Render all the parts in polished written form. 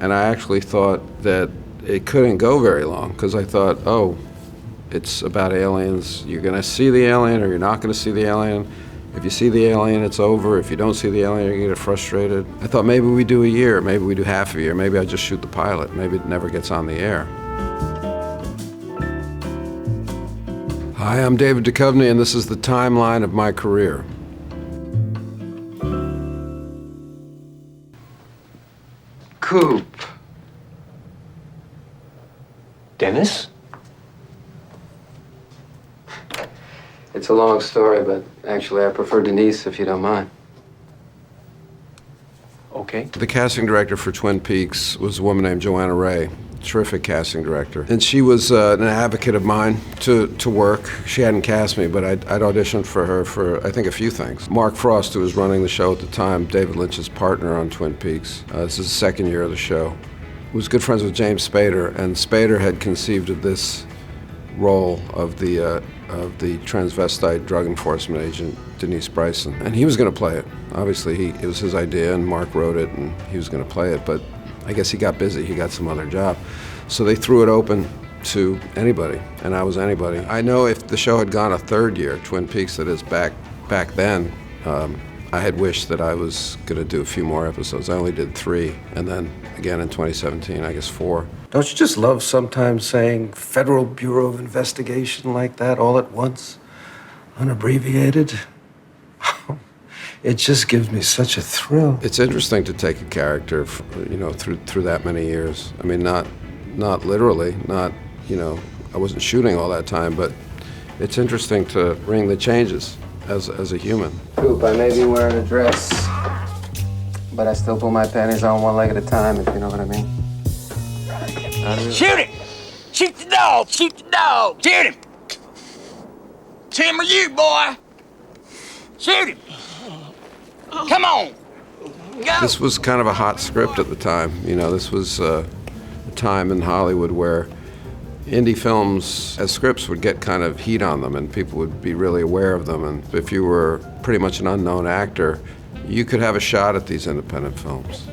And I actually thought that it couldn't go very long because I thought, oh, it's about aliens. You're going to see the alien or you're not going to see the alien. If you see the alien, it's over. If you don't see the alien, you're going to get frustrated. I thought maybe we do a year, maybe we do half a year, maybe I just shoot the pilot, maybe it never gets on the air. Hi, I'm David Duchovny, and this is the timeline of my career. Coop. Dennis? It's a long story, but actually I prefer Denise, if you don't mind. Okay. The casting director for Twin Peaks was a woman named Joanna Ray, terrific casting director. And she was an advocate of mine to work. She hadn't cast me, but I'd auditioned for her for, I think, a few things. Mark Frost, who was running the show at the time, David Lynch's partner on Twin Peaks. This is the second year of the show. Was good friends with James Spader, and Spader had conceived of this role of the transvestite drug enforcement agent, Denise Bryson. And he was going to play it. Obviously, it was his idea, and Mark wrote it, and he was going to play it, but I guess he got busy. He got some other job. So they threw it open to anybody, and I was anybody. I know if the show had gone a third year, Twin Peaks, that is back then, I had wished that I was going to do a few more episodes. I only did 3, and then again in 2017, I guess 4. Don't you just love sometimes saying Federal Bureau of Investigation like that all at once, unabbreviated? It just gives me such a thrill. It's interesting to take a character, through that many years. I mean, not literally, not, I wasn't shooting all that time, but it's interesting to bring the changes as a human. Coop, I may be wearing a dress, but I still pull my panties on one leg at a time, if you know what I mean. Shoot it! Shoot the dog! Shoot the dog! Shoot him! Tim or you, boy! Shoot him! Come on! Go! This was kind of a hot script at the time. This was a time in Hollywood where indie films, as scripts, would get kind of heat on them and people would be really aware of them. And if you were pretty much an unknown actor, you could have a shot at these independent films.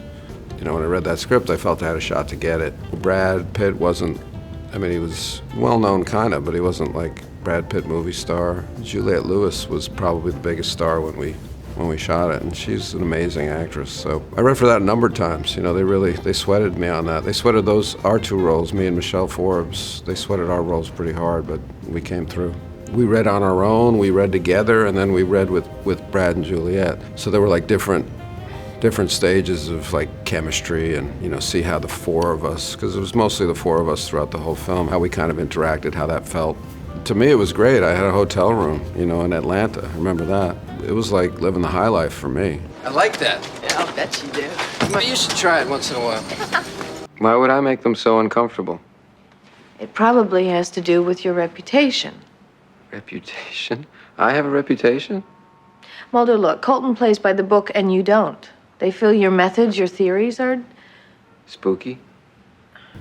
When I read that script, I felt I had a shot to get it. Brad Pitt wasn't, he was well-known kind of, but he wasn't like Brad Pitt movie star. Juliette Lewis was probably the biggest star when we shot it, and she's an amazing actress. So I read for that a number of times. They sweated me on that. They sweated our 2 roles, me and Michelle Forbes. They sweated our roles pretty hard, but we came through. We read on our own, we read together, and then we read with Brad and Juliette. So there were like different stages of like chemistry and, see how the 4 of us, because it was mostly the 4 of us throughout the whole film, how we kind of interacted, how that felt. To me, it was great. I had a hotel room, in Atlanta. I remember that. It was like living the high life for me. I like that. Yeah, I'll bet you do. Well, you should try it once in a while. Why would I make them so uncomfortable? It probably has to do with your reputation. Reputation? I have a reputation? Mulder, look, Colton plays by the book and you don't. They feel your methods, your theories are spooky.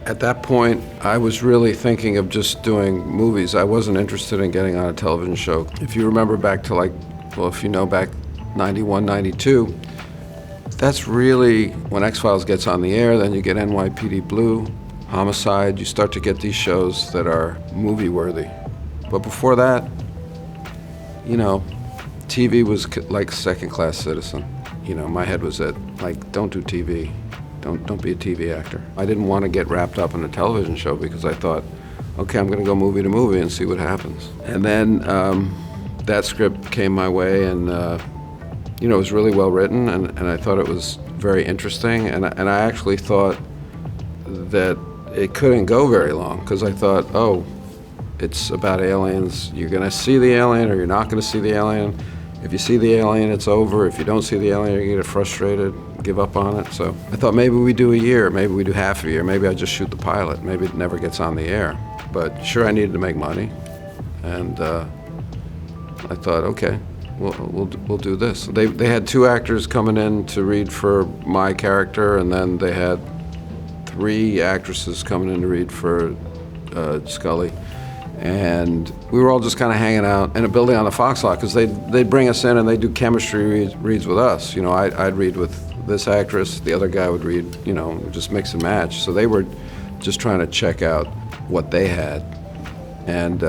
At that point, I was really thinking of just doing movies. I wasn't interested in getting on a television show. If you remember back to back 91, 92, that's really when X-Files gets on the air, then you get NYPD Blue, Homicide, you start to get these shows that are movie-worthy. But before that, TV was like second-class citizen. My head was at, don't do TV. Don't be a TV actor. I didn't want to get wrapped up in a television show because I thought, okay, I'm going to go movie to movie and see what happens. And then that script came my way, and it was really well written, and I thought it was very interesting, and I actually thought that it couldn't go very long because I thought, oh, it's about aliens. You're going to see the alien or you're not going to see the alien. If you see the alien, it's over. If you don't see the alien, you get frustrated, give up on it. So I thought maybe we do a year, maybe we do half a year, maybe I just shoot the pilot, maybe it never gets on the air. But sure, I needed to make money, and I thought, okay, we'll do this. They had 2 actors coming in to read for my character, and then they had 3 actresses coming in to read for Scully. And we were all just kind of hanging out in a building on the Fox lot because they'd bring us in and they'd do chemistry reads with us. I'd read with this actress, the other guy would read, just mix and match. So they were just trying to check out what they had. And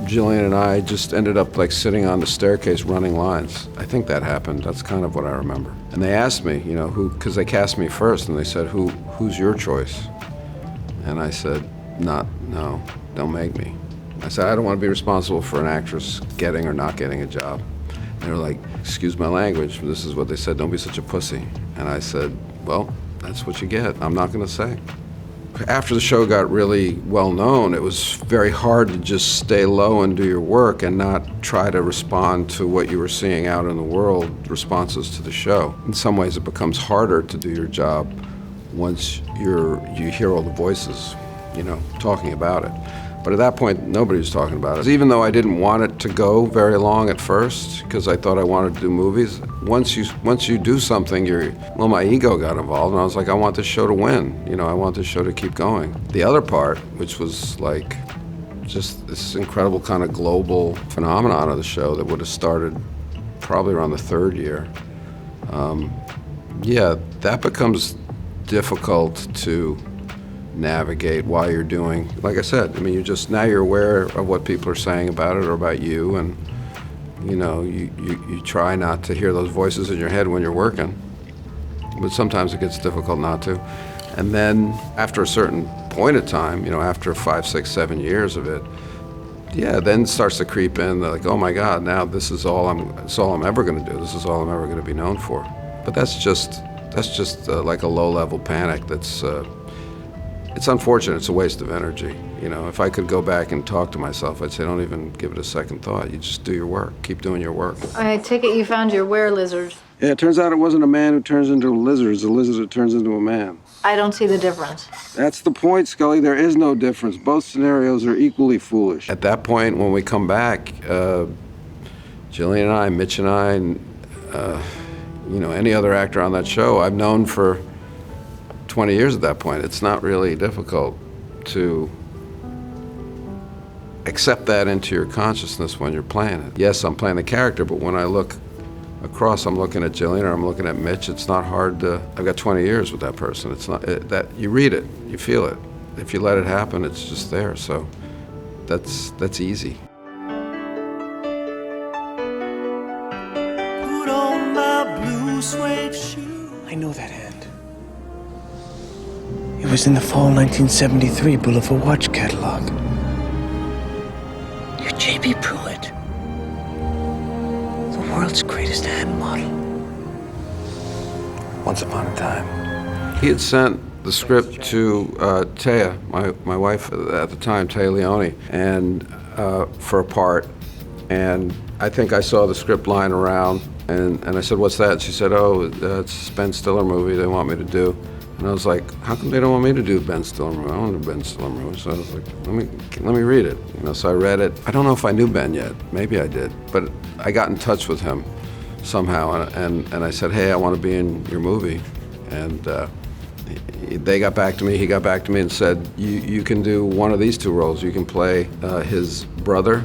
Jillian and I just ended up like sitting on the staircase running lines. I think that happened. That's kind of what I remember. And they asked me, because they cast me first, and they said, who's your choice? And I said, no, don't make me. I said, I don't want to be responsible for an actress getting or not getting a job. And they were like, excuse my language, but this is what they said, don't be such a pussy. And I said, well, that's what you get. I'm not going to say. After the show got really well known, it was very hard to just stay low and do your work and not try to respond to what you were seeing out in the world, responses to the show. In some ways, it becomes harder to do your job once you hear all the voices, talking about it. But at that point, nobody was talking about it. Even though I didn't want it to go very long at first, because I thought I wanted to do movies, once you do something, my ego got involved, and I was like, I want this show to win. I want this show to keep going. The other part, which was like just this incredible kind of global phenomenon of the show that would have started probably around the third year, that becomes difficult to navigate while you're doing, like I said, now you're aware of what people are saying about it or about you, and you try not to hear those voices in your head when you're working, but sometimes it gets difficult not to. And then after a certain point of time, after 5, 6, 7 years of it, then it starts to creep in, like, oh my God, now this is all I'm ever going to do. This is all I'm ever going to be known for. But that's just like a low-level panic. It's unfortunate. It's a waste of energy. If I could go back and talk to myself, I'd say don't even give it a second thought. You just do your work. Keep doing your work. I take it you found your were-lizard. Yeah, it turns out it wasn't a man who turns into a lizard. It's a lizard that turns into a man. I don't see the difference. That's the point, Scully. There is no difference. Both scenarios are equally foolish. At that point, when we come back, Jillian and I, Mitch and I, and any other actor on that show, I've known for 20 years at that point. It's not really difficult to accept that into your consciousness when you're playing it. Yes, I'm playing the character, but when I look across, I'm looking at Jillian or I'm looking at Mitch, it's not hard to, I've got 20 years with that person. It's not, that you read it, you feel it. If you let it happen, it's just there, so that's easy. Put on my blue suede shoe. I know that hand. It was in the fall 1973 Bulova watch catalog. You're J.B. Pruitt, the world's greatest hand model. Once upon a time. He had sent the script to Taya, my wife at the time, Taya Leone, and for a part. And I think I saw the script lying around, and I said, what's that? She said, it's a Ben Stiller movie they want me to do. And I was like, how come they don't want me to do a Ben Stiller movie? I don't want to do a Ben Stiller movie. So I was like, let me read it. So I read it. I don't know if I knew Ben yet. Maybe I did. But I got in touch with him somehow, and I said, hey, I want to be in your movie. And they got back to me. He got back to me and said, you can do one of these two roles. You can play his brother,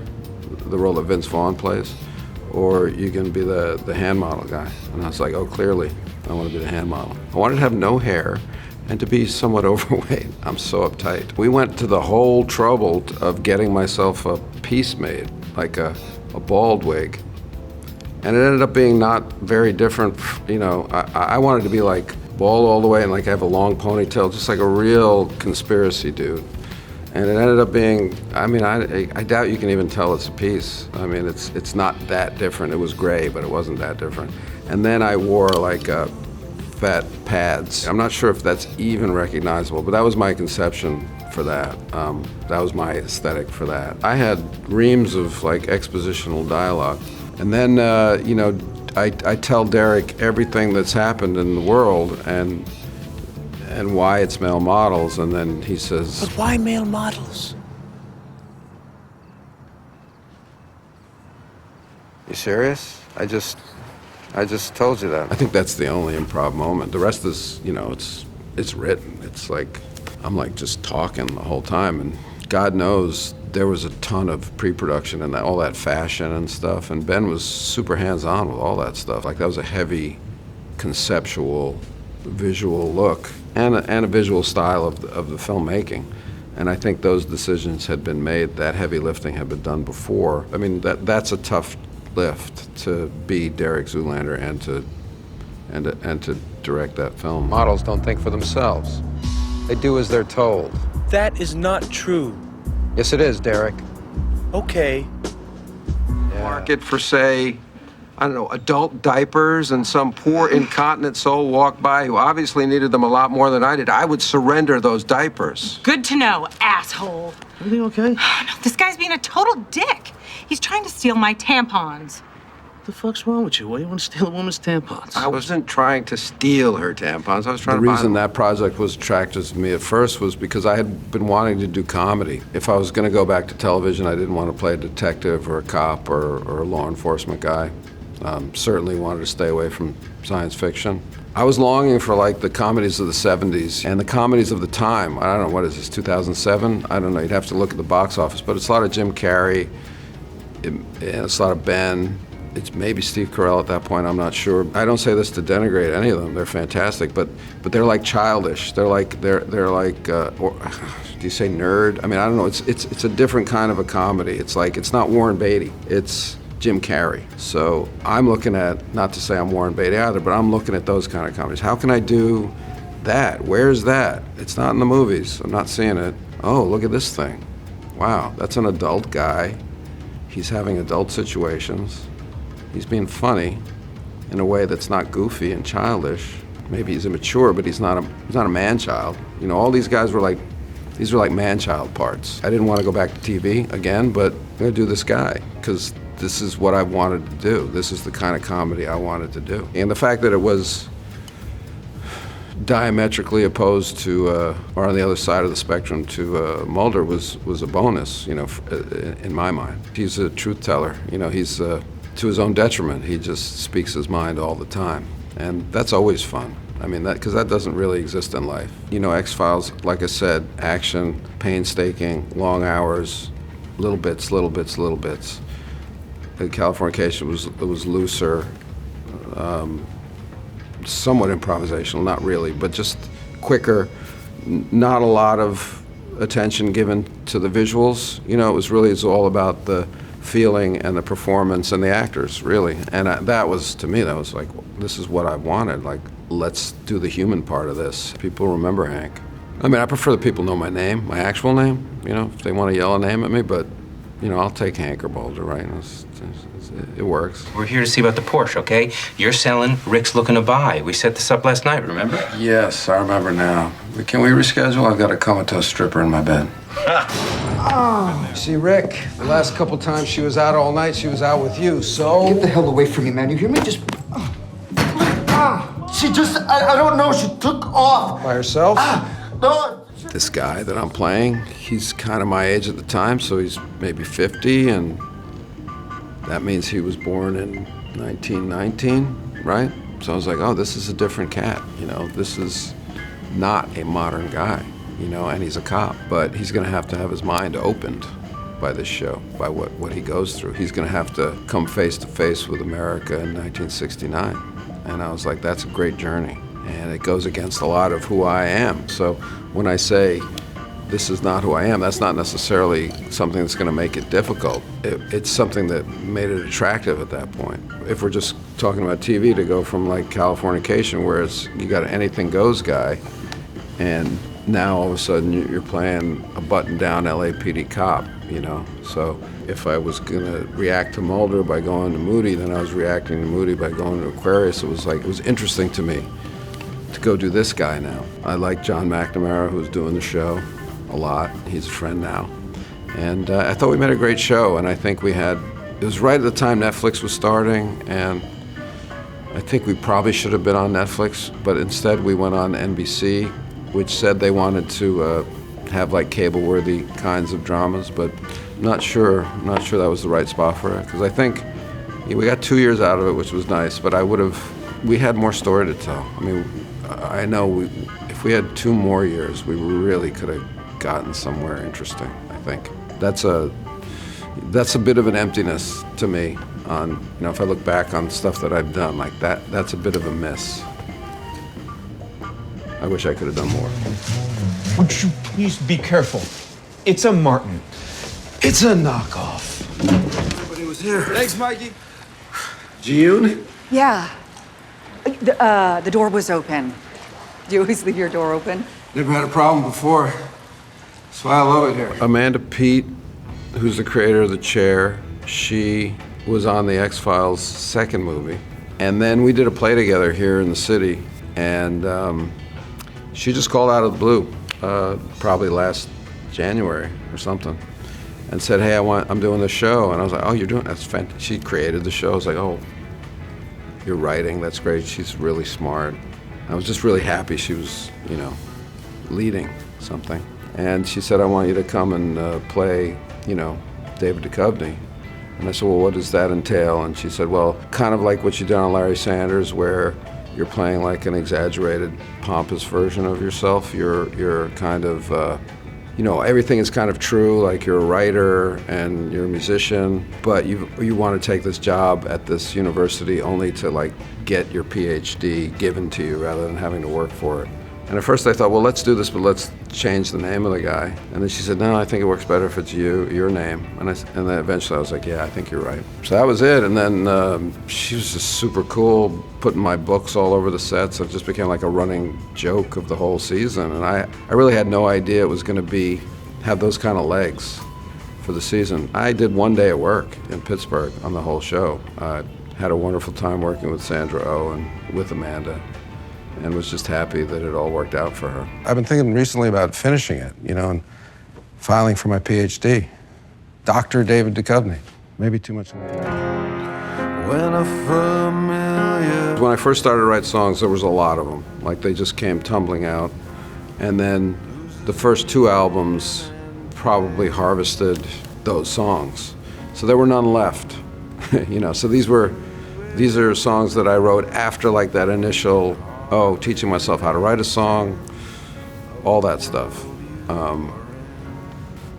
the role that Vince Vaughn plays, or you can be the hand model guy. And I was like, oh, clearly, I want to be the hand model. I wanted to have no hair and to be somewhat overweight. I'm so uptight. We went to the whole trouble of getting myself a piece made, like a bald wig. And it ended up being not very different. I wanted to be like bald all the way and like have a long ponytail, just like a real conspiracy dude. And it ended up being, I doubt you can even tell it's a piece. It's not that different. It was gray, but it wasn't that different. And then I wore like fat pads. I'm not sure if that's even recognizable, but that was my conception for that. That was my aesthetic for that. I had reams of like expositional dialogue. And then, I tell Derek everything that's happened in the world and why it's male models, and then he says, But why male models? You serious? I just told you that. I think that's the only improv moment. The rest is, it's written. It's like, I'm like just talking the whole time, and God knows there was a ton of pre-production and all that fashion and stuff, and Ben was super hands-on with all that stuff. Like, that was a heavy conceptual, visual look and a visual style of the filmmaking. And I think those decisions had been made, that heavy lifting had been done before. I mean, that's a tough lift to be Derek Zoolander and to direct that film. Models don't think for themselves. They do as they're told. That is not true. Yes, it is, Derek. Okay. Market for, say, I don't know, adult diapers, and some poor incontinent soul walked by who obviously needed them a lot more than I did, I would surrender those diapers. Good to know, asshole. Everything okay? No, this guy's being a total dick. He's trying to steal my tampons. What the fuck's wrong with you? Why do you want to steal a woman's tampons? I wasn't trying to steal her tampons. I was trying to buy them. The reason that project was attractive to me at first was because I had been wanting to do comedy. If I was going to go back to television, I didn't want to play a detective or a cop or a law enforcement guy. Certainly wanted to stay away from science fiction. I was longing for like the comedies of the 70s and the comedies of the time. I don't know, what is this, 2007? I don't know, you'd have to look at the box office, but it's a lot of Jim Carrey, it's a lot of Ben. It's maybe Steve Carell at that point, I'm not sure. I don't say this to denigrate any of them, they're fantastic, but they're like childish. They're like, or, do you say nerd? I mean, I don't know, it's a different kind of a comedy. It's like, it's not Warren Beatty, it's Jim Carrey. So I'm looking at, not to say I'm Warren Beatty either, but I'm looking at those kind of comedies. How can I do that? Where's that? It's not in the movies, I'm not seeing it. Oh, look at this thing. Wow, that's an adult guy. He's having adult situations. He's being funny in a way that's not goofy and childish. Maybe he's immature, but he's not a man-child. You know, all these guys were like, these were like man-child parts. I didn't want to go back to TV again, but I'm gonna do this guy, because this is what I wanted to do. This is the kind of comedy I wanted to do. And the fact that it was diametrically opposed to, or on the other side of the spectrum to Mulder was a bonus, you know, in my mind. He's a truth teller, you know, he's to his own detriment. He just speaks his mind all the time. And that's always fun. I mean, because that doesn't really exist in life. You know, X-Files, like I said, action, painstaking, long hours, little bits, little bits, little bits. Californication was looser, somewhat improvisational, not really, but just quicker, not a lot of attention given to the visuals. You know, it's all about the feeling and the performance and the actors, really. And that was, to me, that was like, this is what I wanted. Like, let's do the human part of this. People remember Hank. I mean, I prefer that people know my name, my actual name, you know, if they want to yell a name at me, but, you know, I'll take Hank or Mulder, right? It works. We're here to see about the Porsche, okay? You're selling, Rick's looking to buy. We set this up last night, remember? Yes, I remember now. Can we reschedule? I've got a comatose stripper in my bed. See, Rick, the last couple times she was out all night, she was out with you, so... Get the hell away from me, man. You hear me? Just... She just... I don't know. She took off. By herself? No. This guy that I'm playing, he's kind of my age at the time, so he's maybe 50, and that means he was born in 1919, right? So I was like, oh, this is a different cat, you know? This is not a modern guy, you know, and he's a cop, but he's gonna have to have his mind opened by this show, by what he goes through. He's gonna have to come face to face with America in 1969. And I was like, that's a great journey. And it goes against a lot of who I am. So when I say this is not who I am, that's not necessarily something that's gonna make it difficult. It's something that made it attractive at that point. If we're just talking about TV, to go from like Californication, where it's, you got an anything goes guy, and now all of a sudden you're playing a button-down LAPD cop, you know? So if I was gonna react to Mulder by going to Moody, then I was reacting to Moody by going to Aquarius. It was interesting to me to go do this guy now. I like John McNamara, who's doing the show, a lot. He's a friend now. And I thought we made a great show, and I think it was right at the time Netflix was starting, and I think we probably should have been on Netflix, but instead we went on NBC, which said they wanted to have like cable-worthy kinds of dramas, but I'm not sure that was the right spot for it, because I think we got 2 years out of it, which was nice, but we had more story to tell. I mean, I know if we had 2 more years, we really could have gotten somewhere interesting, I think. That's a bit of an emptiness to me, if I look back on stuff that I've done, like that's a bit of a miss. I wish I could have done more. Would you please be careful? It's a Martin. It's a knockoff. Everybody was here. Thanks, Mikey. June? Yeah. The door was open. Do you always leave your door open? Never had a problem before. That's why I love it here. Amanda Peet, who's the creator of The Chair, she was on the X-Files second movie. And then we did a play together here in the city, and she just called out of the blue, probably last January or something, and said, hey, I'm doing this show. And I was like, oh, you're doing, that's fantastic. She created the show. I was like, oh, you're writing, that's great. She's really smart. I was just really happy she was, leading something. And she said, I want you to come and play, David Duchovny. And I said, well, what does that entail? And she said, well, kind of like what you did on Larry Sanders, where you're playing like an exaggerated, pompous version of yourself. You're kind of, everything is kind of true, like you're a writer and you're a musician, but you want to take this job at this university only to like get your PhD given to you rather than having to work for it. And at first I thought, well, let's do this, but let's change the name of the guy. And then she said, no, I think it works better if it's your name. And then eventually I was like, yeah, I think you're right. So that was it. And then she was just super cool, putting my books all over the sets. It just became like a running joke of the whole season. And I really had no idea it was going to have those kind of legs for the season. I did one day at work in Pittsburgh on the whole show. I had a wonderful time working with Sandra Oh and with Amanda, and was just happy that it all worked out for her. I've been thinking recently about finishing it, and filing for my PhD. Dr. David Duchovny. Maybe too much. When I first started to write songs, there was a lot of them. Like, they just came tumbling out. And then the first two albums probably harvested those songs. So there were none left, So these are songs that I wrote after like that initial, teaching myself how to write a song, all that stuff.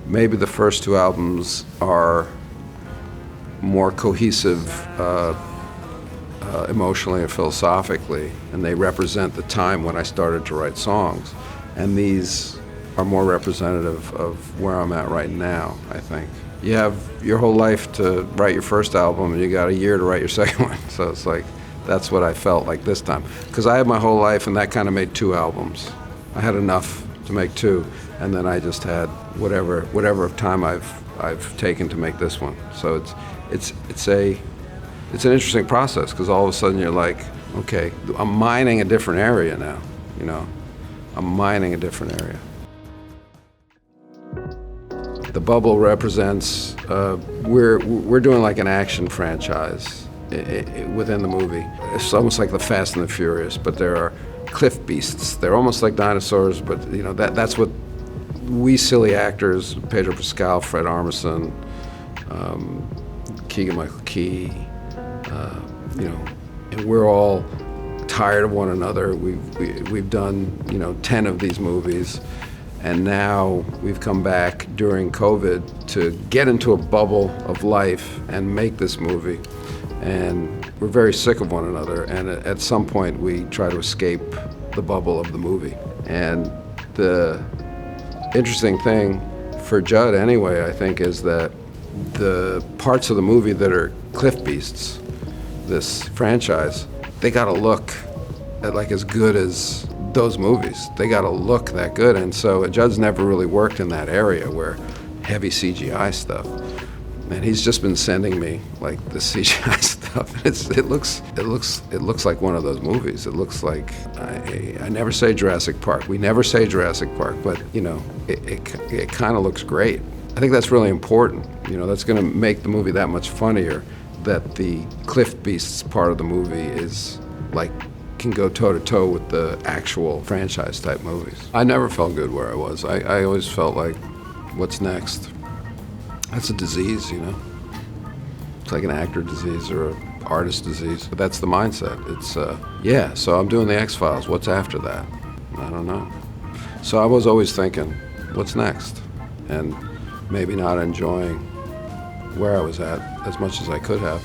Maybe the first two albums are more cohesive emotionally and philosophically, and they represent the time when I started to write songs. And these are more representative of where I'm at right now, I think. You have your whole life to write your first album, and you got a year to write your second one. So it's like, that's what I felt like this time. Because I had my whole life, and that kind of made two albums. I had enough to make two, and then I just had whatever time I've taken to make this one. So it's an interesting process, because all of a sudden you're like, okay, I'm mining a different area now, I'm mining a different area. The bubble represents, we're doing like an action franchise within the movie. It's almost like the Fast and the Furious, but there are cliff beasts. They're almost like dinosaurs, but that's what we silly actors, Pedro Pascal, Fred Armisen, Keegan-Michael Key, and we're all tired of one another. We've done 10 of these movies, and now we've come back during COVID to get into a bubble of life and make this movie. And we're very sick of one another, and at some point we try to escape the bubble of the movie. And the interesting thing for Judd anyway, I think, is that the parts of the movie that are cliff beasts, this franchise, they gotta look like as good as those movies. They gotta look that good. And so Judd's never really worked in that area where heavy CGI stuff. And he's just been sending me like the CGI stuff. It looks like one of those movies. It looks like, I never say Jurassic Park. We never say Jurassic Park, but it kind of looks great. I think that's really important. That's going to make the movie that much funnier, that the Cliff Beasts part of the movie is like, can go toe to toe with the actual franchise type movies. I never felt good where I was. I always felt like, what's next? That's a disease, It's like an actor disease or an artist disease. But that's the mindset. It's, so I'm doing the X-Files. What's after that? I don't know. So I was always thinking, what's next? And maybe not enjoying where I was at as much as I could have.